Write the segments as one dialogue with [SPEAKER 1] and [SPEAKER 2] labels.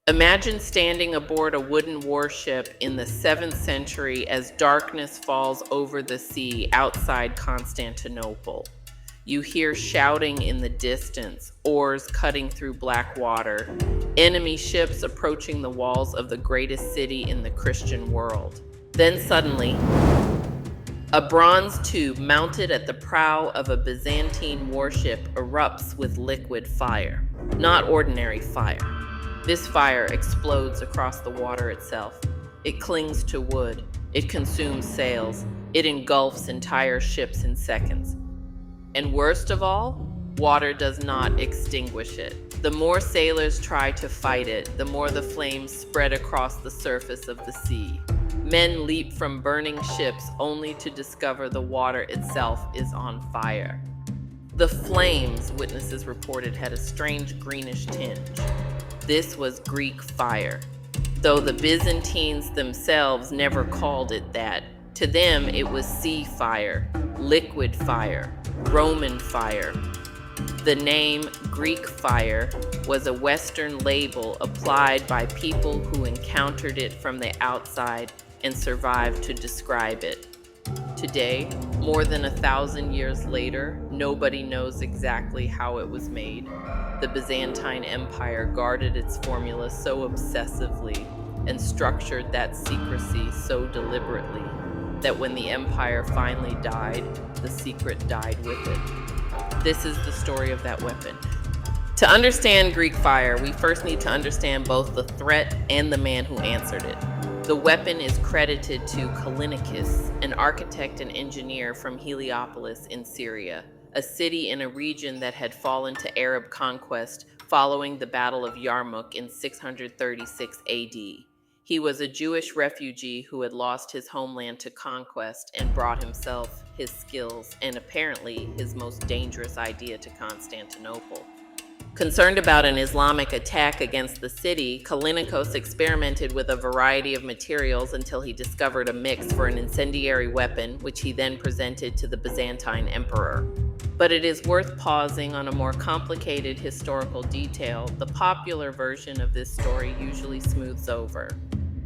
[SPEAKER 1] Imagine standing aboard a wooden warship in the 7th century as darkness falls over the sea outside Constantinople. You hear shouting in the distance, oars cutting through black water, enemy ships approaching the walls of the greatest city in the Christian world. Then suddenly, a bronze tube mounted at the prow of a Byzantine warship erupts with liquid fire. Not ordinary fire. This fire explodes across the water itself. It clings to wood. It consumes sails. It engulfs entire ships in seconds. And worst of all, water does not extinguish it. The more sailors try to fight it, the more the flames spread across the surface of the sea. Men leap from burning ships only to discover the water itself is on fire. The flames, witnesses reported, had a strange greenish tinge. This was Greek fire, though the Byzantines themselves never called it that. To them, it was sea fire, liquid fire, Roman fire. The name Greek fire was a Western label applied by people who encountered it from the outside and survived to describe it. Today, more than 1,000 years later, nobody knows exactly how it was made. The Byzantine Empire guarded its formula so obsessively and structured that secrecy so deliberately that when the empire finally died, the secret died with it. This is the story of that weapon. To understand Greek fire, we first need to understand both the threat and the man who answered it. The weapon is credited to Callinicus, an architect and engineer from Heliopolis in Syria, a city in a region that had fallen to Arab conquest following the Battle of Yarmouk in 636 AD. He was a Jewish refugee who had lost his homeland to conquest and brought himself, his skills, and apparently his most dangerous idea to Constantinople. Concerned about an Islamic attack against the city, Callinicus experimented with a variety of materials until he discovered a mix for an incendiary weapon, which he then presented to the Byzantine emperor. But it is worth pausing on a more complicated historical detail the popular version of this story usually smooths over.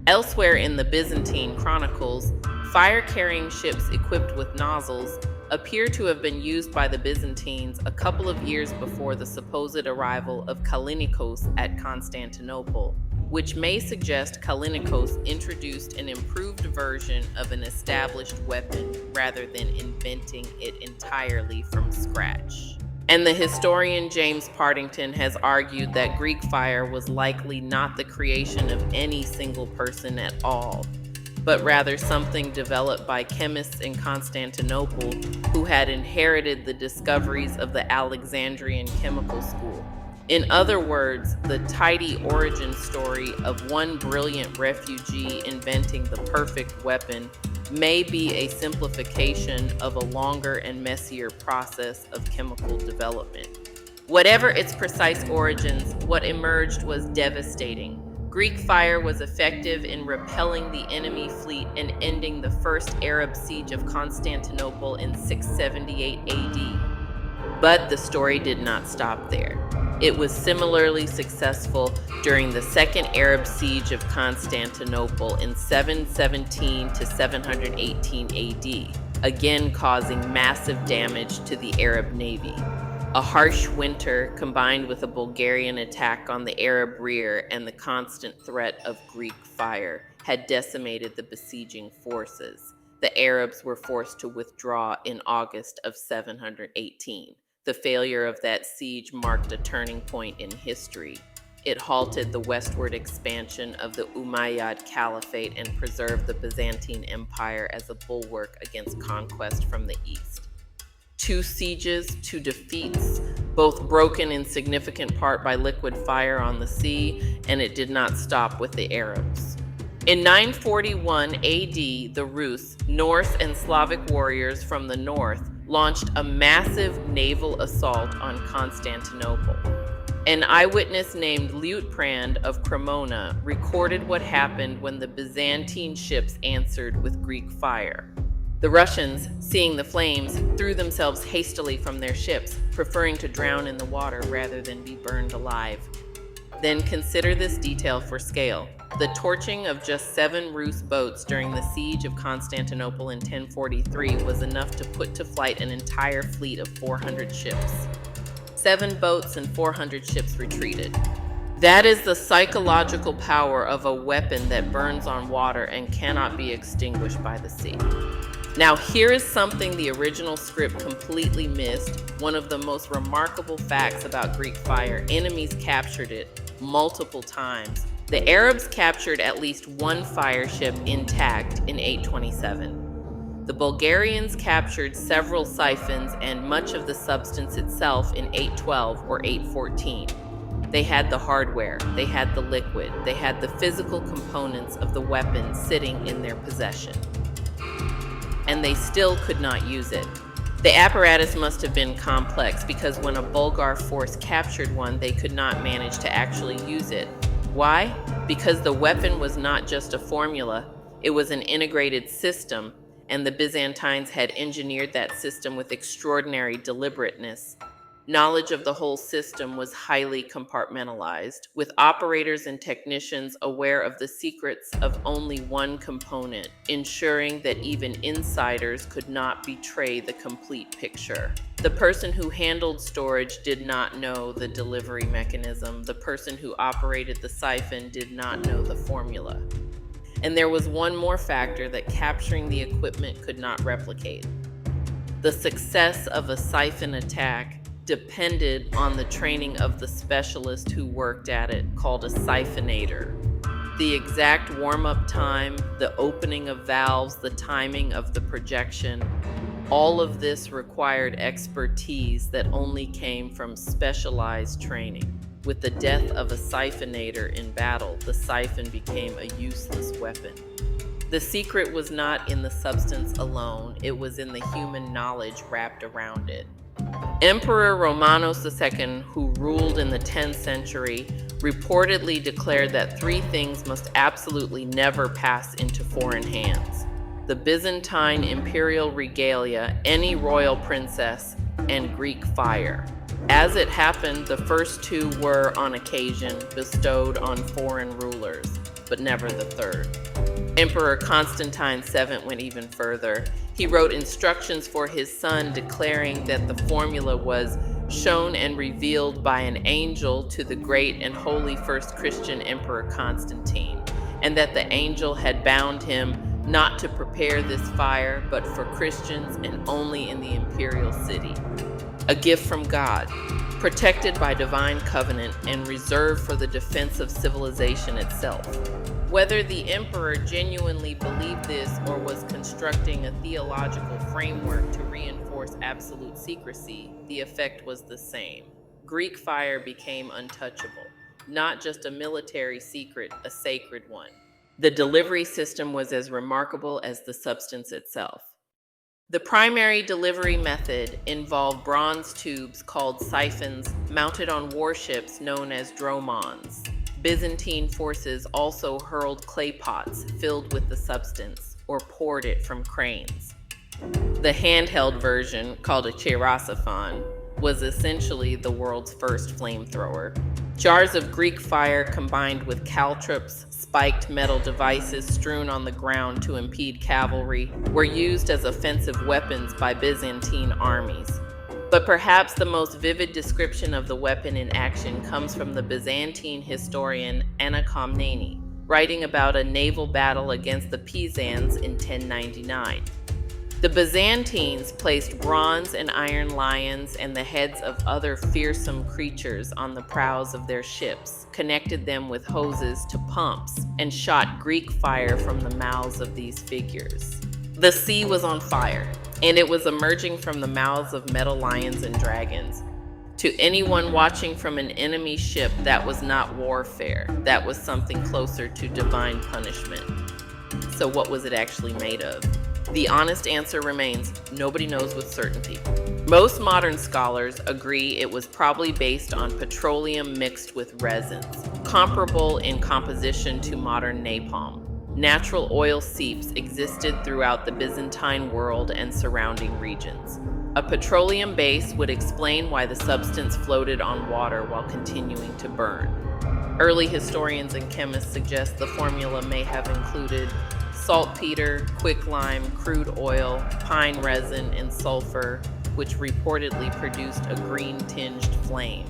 [SPEAKER 1] Elsewhere in the Byzantine chronicles, fire-carrying ships equipped with nozzles appear to have been used by the Byzantines a couple of years before the supposed arrival of Callinicus at Constantinople, which may suggest Callinicus introduced an improved version of an established weapon rather than inventing it entirely from scratch. And the historian James Partington has argued that Greek fire was likely not the creation of any single person at all, but rather something developed by chemists in Constantinople who had inherited the discoveries of the Alexandrian chemical school. In other words, the tidy origin story of one brilliant refugee inventing the perfect weapon may be a simplification of a longer and messier process of chemical development. Whatever its precise origins, what emerged was devastating. Greek fire was effective in repelling the enemy fleet and ending the first Arab siege of Constantinople in 678 AD. But the story did not stop there. It was similarly successful during the Second Arab Siege of Constantinople in 717 to 718 AD, again causing massive damage to the Arab navy. A harsh winter, combined with a Bulgarian attack on the Arab rear and the constant threat of Greek fire, had decimated the besieging forces. The Arabs were forced to withdraw in August of 718. The failure of that siege marked a turning point in history. It halted the westward expansion of the Umayyad Caliphate and preserved the Byzantine Empire as a bulwark against conquest from the east. 2 sieges, 2 defeats, both broken in significant part by liquid fire on the sea, and it did not stop with the Arabs. In 941 AD, the Rus, Norse and Slavic warriors from the north, launched a massive naval assault on Constantinople. An eyewitness named Liutprand of Cremona recorded what happened when the Byzantine ships answered with Greek fire. The Russians, seeing the flames, threw themselves hastily from their ships, preferring to drown in the water rather than be burned alive. Then consider this detail for scale. The torching of just 7 Rus boats during the Siege of Constantinople in 1043 was enough to put to flight an entire fleet of 400 ships. 7 boats and 400 ships retreated. That is the psychological power of a weapon that burns on water and cannot be extinguished by the sea. Now, here is something the original script completely missed. One of the most remarkable facts about Greek fire: enemies captured it multiple times. The Arabs captured at least 1 fire ship intact in 827. The Bulgarians captured several siphons and much of the substance itself in 812 or 814. They had the hardware, they had the liquid, they had the physical components of the weapon sitting in their possession. And they still could not use it. The apparatus must have been complex, because when a Bulgar force captured one, they could not manage to actually use it. Why? Because the weapon was not just a formula, it was an integrated system, and the Byzantines had engineered that system with extraordinary deliberateness. Knowledge of the whole system was highly compartmentalized, with operators and technicians aware of the secrets of only one component, ensuring that even insiders could not betray the complete picture. The person who handled storage did not know the delivery mechanism. The person who operated the siphon did not know the formula. And there was one more factor that capturing the equipment could not replicate. The success of a siphon attack depended on the training of the specialist who worked at it, called a siphonator. The exact warm-up time, the opening of valves, the timing of the projection, all of this required expertise that only came from specialized training. With the death of a siphonator in battle, the siphon became a useless weapon. The secret was not in the substance alone, it was in the human knowledge wrapped around it. Emperor Romanos II, who ruled in the 10th century, reportedly declared that 3 things must absolutely never pass into foreign hands: the Byzantine imperial regalia, any royal princess, and Greek fire. As it happened, the first 2 were, on occasion, bestowed on foreign rulers, but never the third. Emperor Constantine VII went even further. He wrote instructions for his son declaring that the formula was shown and revealed by an angel to the great and holy first Christian Emperor Constantine, and that the angel had bound him not to prepare this fire, but for Christians and only in the imperial city. A gift from God, protected by divine covenant and reserved for the defense of civilization itself. Whether the emperor genuinely believed this or was constructing a theological framework to reinforce absolute secrecy, the effect was the same. Greek fire became untouchable, not just a military secret, a sacred one. The delivery system was as remarkable as the substance itself. The primary delivery method involved bronze tubes called siphons mounted on warships known as dromons. Byzantine forces also hurled clay pots filled with the substance or poured it from cranes. The handheld version, called a chirasiphon, was essentially the world's first flamethrower. Jars of Greek fire combined with caltrops, spiked metal devices strewn on the ground to impede cavalry, were used as offensive weapons by Byzantine armies. But perhaps the most vivid description of the weapon in action comes from the Byzantine historian Anna Komnene, writing about a naval battle against the Pisans in 1099. The Byzantines placed bronze and iron lions and the heads of other fearsome creatures on the prows of their ships, connected them with hoses to pumps, and shot Greek fire from the mouths of these figures. The sea was on fire, and it was emerging from the mouths of metal lions and dragons. To anyone watching from an enemy ship, that was not warfare. That was something closer to divine punishment. So what was it actually made of? The honest answer remains, nobody knows with certainty. Most modern scholars agree it was probably based on petroleum mixed with resins, comparable in composition to modern napalm. Natural oil seeps existed throughout the Byzantine world and surrounding regions. A petroleum base would explain why the substance floated on water while continuing to burn. Early historians and chemists suggest the formula may have included saltpeter, quicklime, crude oil, pine resin, and sulfur, which reportedly produced a green-tinged flame.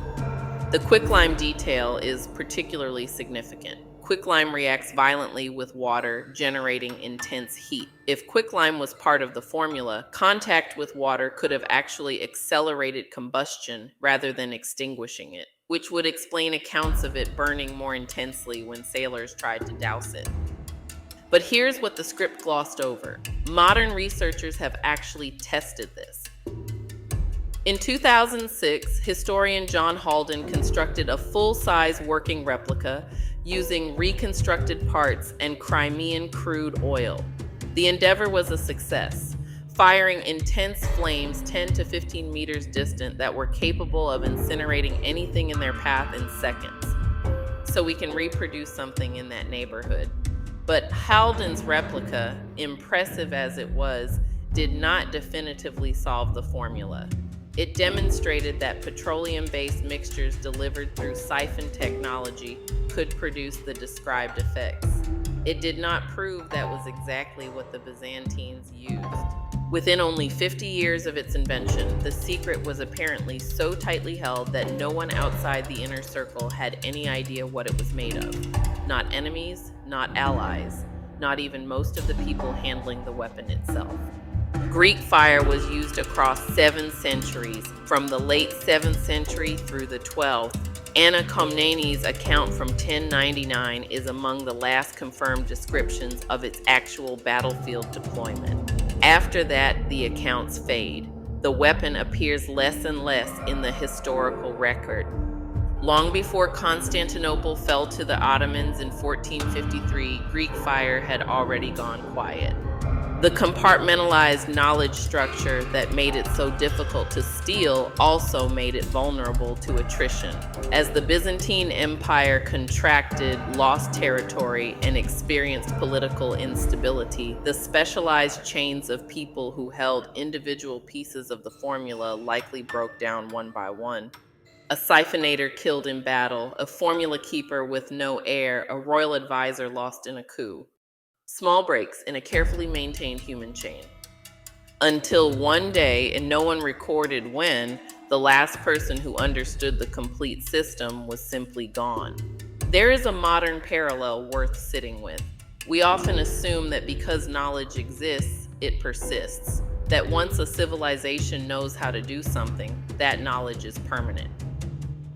[SPEAKER 1] The quicklime detail is particularly significant. Quicklime reacts violently with water, generating intense heat. If quicklime was part of the formula, contact with water could have actually accelerated combustion rather than extinguishing it, which would explain accounts of it burning more intensely when sailors tried to douse it. But here's what the script glossed over. Modern researchers have actually tested this. In 2006, historian John Halden constructed a full-size working replica using reconstructed parts and Crimean crude oil. The endeavor was a success, firing intense flames 10 to 15 meters distant that were capable of incinerating anything in their path in seconds. So we can reproduce something in that neighborhood. But Halden's replica, impressive as it was, did not definitively solve the formula. It demonstrated that petroleum-based mixtures delivered through siphon technology could produce the described effects. It did not prove that was exactly what the Byzantines used. Within only 50 years of its invention, the secret was apparently so tightly held that no one outside the inner circle had any idea what it was made of. Not enemies, not allies, not even most of the people handling the weapon itself. Greek fire was used across 7 centuries, from the late 7th century through the 12th. Anna Komnene's account from 1099 is among the last confirmed descriptions of its actual battlefield deployment. After that, the accounts fade. The weapon appears less and less in the historical record. Long before Constantinople fell to the Ottomans in 1453, Greek fire had already gone quiet. The compartmentalized knowledge structure that made it so difficult to steal also made it vulnerable to attrition. As the Byzantine Empire contracted, lost territory, and experienced political instability, the specialized chains of people who held individual pieces of the formula likely broke down one by one. A siphonator killed in battle, a formula keeper with no heir, a royal advisor lost in a coup. Small breaks in a carefully maintained human chain. Until one day, and no one recorded when, the last person who understood the complete system was simply gone. There is a modern parallel worth sitting with. We often assume that because knowledge exists, it persists. That once a civilization knows how to do something, that knowledge is permanent.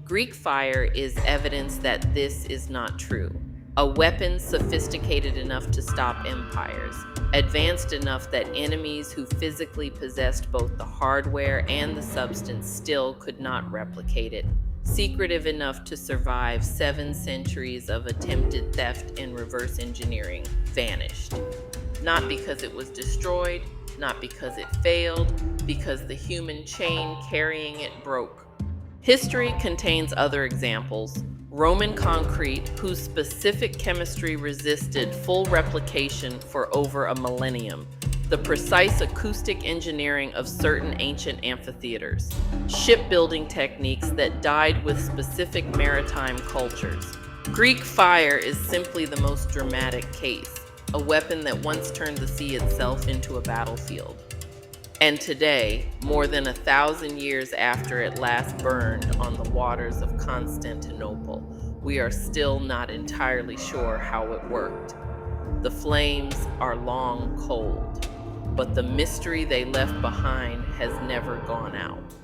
[SPEAKER 1] Greek fire is evidence that this is not true. A weapon sophisticated enough to stop empires, advanced enough that enemies who physically possessed both the hardware and the substance still could not replicate it, secretive enough to survive 7 centuries of attempted theft and reverse engineering, vanished. Not because it was destroyed, not because it failed, because the human chain carrying it broke. History contains other examples. Roman concrete, whose specific chemistry resisted full replication for over a millennium. The precise acoustic engineering of certain ancient amphitheaters. Shipbuilding techniques that died with specific maritime cultures. Greek fire is simply the most dramatic case, a weapon that once turned the sea itself into a battlefield. And today, more than 1,000 years after it last burned on the waters of Constantinople, we are still not entirely sure how it worked. The flames are long cold, but the mystery they left behind has never gone out.